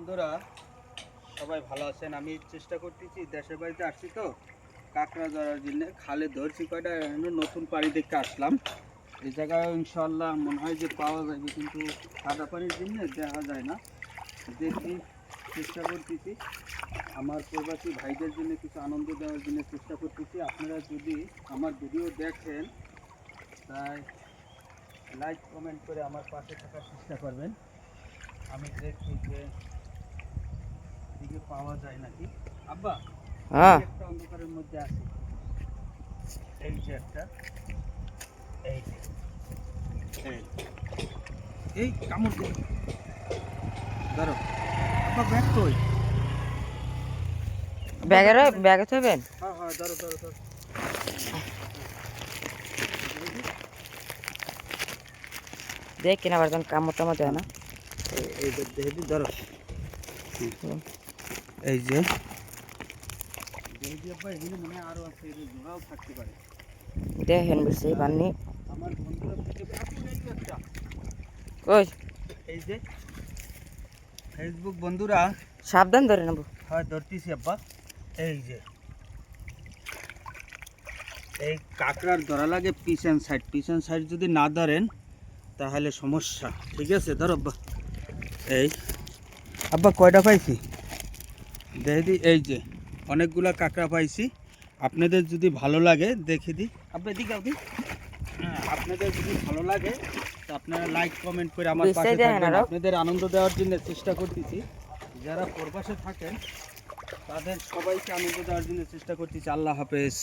বন্ধুরা সবাই ভালো আছেন। আমি চেষ্টা করতেছি, দেশের বাড়িতে আসছি তো কাঁকড়া ধরার জন্য। খালে ধরছি কয়টা, নতুন পাড়ি দেখতে আসলাম। এই জায়গায় ইনশাল্লাহ মনে হয় যে পাওয়া যাবে, কিন্তু সাদা পানির জন্য দেখা যায় না। দেখি, চেষ্টা করতেছি আমার প্রবাসী ভাইদের জন্য কিছু আনন্দ দেওয়ার জন্য চেষ্টা করতেছি। আপনারা যদি আমার ভিডিও দেখেন তাই লাইক কমেন্ট করে আমার পাশে থাকার চেষ্টা করবেন। আমি দেখি যে দিকে পাওয়া যায় নাকি। আব্বা, হ্যাঁ, একটা অন্ধকারের মধ্যে আছে, এই যে একটা, এই যে, এই এই কামড় দিল, ধরো আব্বা, ব্যাগ কই? আব্বা, ব্যাগে থইবেন। হ্যাঁ হ্যাঁ, ধরো ধরো ধরো। দেখ কিনা বারজন কামড় টামড় দেয় না। এই যে দেখি, ধরো, এই যে দেখি আব্বা, এখানে মনে হয় আরো আছে, এর জোড়াও থাকতে পারে। দেখেন বুঝছি পাননি। আমার বন্ধুরা এখন এই যে একটা, ওই এই যে ফেসবুক বন্ধুরা, সাবধান ধরে নেবো। হয় ধরতেছি আব্বা। এই যে এই কাঁকড়ার ধরা লাগে পিছন সাইড যদি না ধরেন তাহলে সমস্যা। ঠিক আছে, ধরো আব্বা। এই আব্বা, কয়টা পাইছি দেখি। এই যে অনেকগুলা কাঁকড়া পাইছি। আপনাদের যদি ভালো লাগে দেখে দিই আব্বা, এদিকে আও দি। আপনাদের যদি ভালো লাগে তো আপনারা লাইক কমেন্ট করে আমার পাশে থাকবেন। আপনাদের আনন্দ দেওয়ার জন্য চেষ্টা করতেছি। যারা প্রবাসে থাকেন তাদের সবাইকে আনন্দ দেওয়ার জন্য চেষ্টা করতেছি। আল্লাহ হাফেজ।